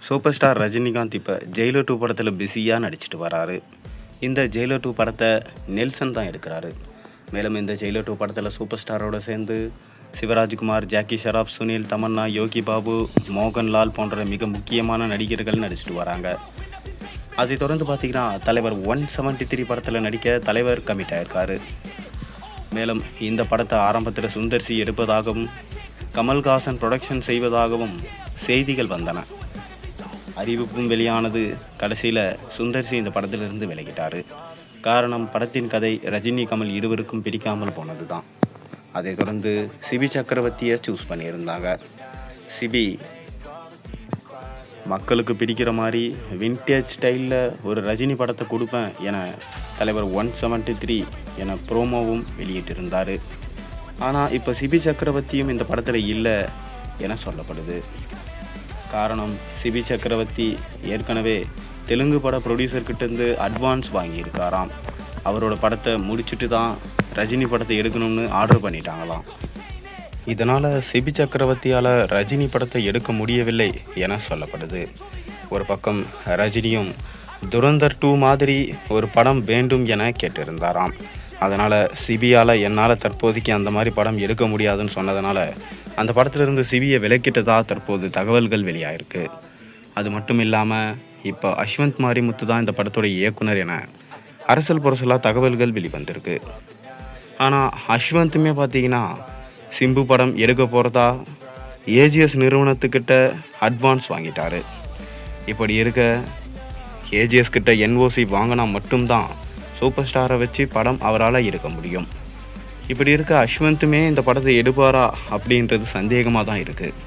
Super star Rajinikanth இப்போ Jailer 2 படத்தில் பிஸியாக நடிச்சிட்டு வராரு. இந்த ஜெயிலர் 2 படத்தை நெல்சன் தான் எடுக்கிறாரு. மேலும் இந்த ஜெயிலர் 2 படத்தில் சூப்பர் ஸ்டாரோடு சேர்ந்து சிவராஜ்குமார், ஜாக்கி ஷெராப், சுனில், தமன்னா, யோகி பாபு, மோகன்லால் போன்ற மிக முக்கியமான நடிகர்கள் நடிச்சிட்டு வராங்க. அதை தொடர்ந்து பார்த்திங்கன்னா தலைவர் 173 படத்தில் நடிக்க தலைவர் கமிட் ஆகிருக்காரு. மேலும் இந்த படத்தை ஆரம்பத்தில் சுந்தர் சி எடுப்பதாகவும் கமல்ஹாசன் ப்ரொடக்ஷன் செய்வதாகவும் செய்திகள் வந்தன. அறிவிப்பும் வெளியானது. கடைசியில் சுந்தர் சி இந்த படத்திலிருந்து விலகிட்டார். காரணம், படத்தின் கதை ரஜினி கமல் இருவருக்கும் பிடிக்காமல் போனது தான். அதை தொடர்ந்து சிபி சக்கரவர்த்தியை சூஸ் பண்ணியிருந்தாங்க. சிபி மக்களுக்கு பிடிக்கிற மாதிரி வின்டேஜ் ஸ்டைலில் ஒரு ரஜினி படத்தை கொடுப்பேன் என தலைவர் 173 என ப்ரோமோவும் வெளியிட்டிருந்தார். ஆனால் இப்போ சிபி சக்கரவர்த்தியும் இந்த படத்தில் இல்லை என சொல்லப்படுது. காரணம், சிபி சக்கரவர்த்தி ஏற்கனவே தெலுங்கு பட ப்ரொடியூசர்கிட்டேருந்து அட்வான்ஸ் வாங்கியிருக்காராம். அவரோட படத்தை முடிச்சுட்டு தான் ரஜினி படத்தை எடுக்கணும்னு ஆர்டர் பண்ணிட்டாங்களாம். இதனால் சிபி சக்கரவர்த்தியால் ரஜினி படத்தை எடுக்க முடியவில்லை என சொல்லப்படுது. ஒரு பக்கம் ரஜினியும் துரந்தர் 2 மாதிரி ஒரு படம் வேண்டும் என கேட்டிருந்தாராம். அதனால் சிபியால் என்னால் தற்போதைக்கு அந்த மாதிரி படம் எடுக்க முடியாதுன்னு சொன்னதுனால அந்த படத்திலிருந்து சிபியை விலக்கிட்டதா தற்போது தகவல்கள் வெளியாயிருக்கு. அது மட்டும் இல்லாமல் இப்போ அஸ்வந்த் மாரிமுத்து தான் இந்த படத்தோட இயக்குனர் என அரசல் புரசலாக தகவல்கள் வெளிவந்திருக்கு. ஆனால் அஸ்வந்த்துமே பார்த்தீங்கன்னா சிம்பு படம் எடுக்க போகிறதா ஏஜிஎஸ் நிறுவனத்துக்கிட்ட அட்வான்ஸ் வாங்கிட்டார். இப்படி இருக்க ஏஜிஎஸ் கிட்ட என்ஓசி வாங்கினா மட்டும்தான் சூப்பர் ஸ்டாரை வச்சு படம் அவரால் எடுக்க முடியும். இப்படி இருக்க அஸ்வந்த்துமே இந்த படத்தை எடுப்பாரா அப்படின்றது சந்தேகமாக தான் இருக்குது.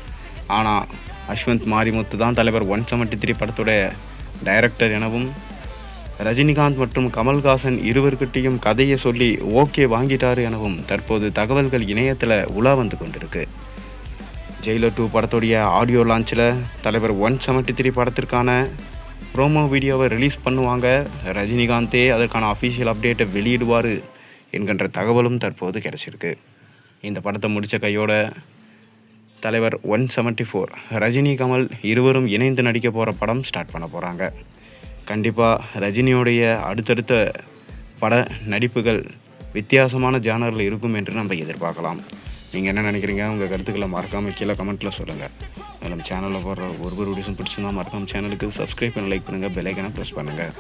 ஆனால் அஸ்வந்த் மாரிமுத்து தான் தலைவர் 173 படத்தோட டைரக்டர் எனவும் ரஜினிகாந்த் மற்றும் கமல்ஹாசன் இருவர்கிட்டையும் கதையை சொல்லி ஓகே வாங்கிட்டார் எனவும் தற்போது தகவல்கள் இணையத்தில் உலா வந்து கொண்டிருக்கு. ஜெயிலர் 2 படத்துடைய ஆடியோ லான்ச்சில் தலைவர் 173 படத்திற்கான ப்ரோமோ வீடியோவை ரிலீஸ் பண்ணுவாங்க. ரஜினிகாந்தே அதற்கான அஃபிஷியல் அப்டேட்டை வெளியிடுவார் என்கின்ற தகவலும் தற்போது கிடச்சிருக்கு. இந்த படத்தை முடித்த கையோட தலைவர் 174 ரஜினி கமல் இருவரும் இணைந்து நடிக்க போகிற படம் ஸ்டார்ட் பண்ண போகிறாங்க. கண்டிப்பாக ரஜினியோடைய அடுத்தடுத்த பட நடிப்புகள் வித்தியாசமான ஜானரில் இருக்கும் என்று நம்ம எதிர்பார்க்கலாம். நீங்கள் என்ன நினைக்கிறீங்க? உங்கள் கருத்துக்களை மறக்காமல் கீழே கமெண்ட்டில் சொல்லுங்கள். மேலும் சேனலில் போடுற ஒரு வீடியோஸும் பிடிச்சிருந்தால் மறக்காமல் சேனலுக்கு சப்ஸ்கிரைப் பண்ணி லைக் பண்ணுங்கள், பெல் ஐக்கானை ப்ரெஸ் பண்ணுங்கள்.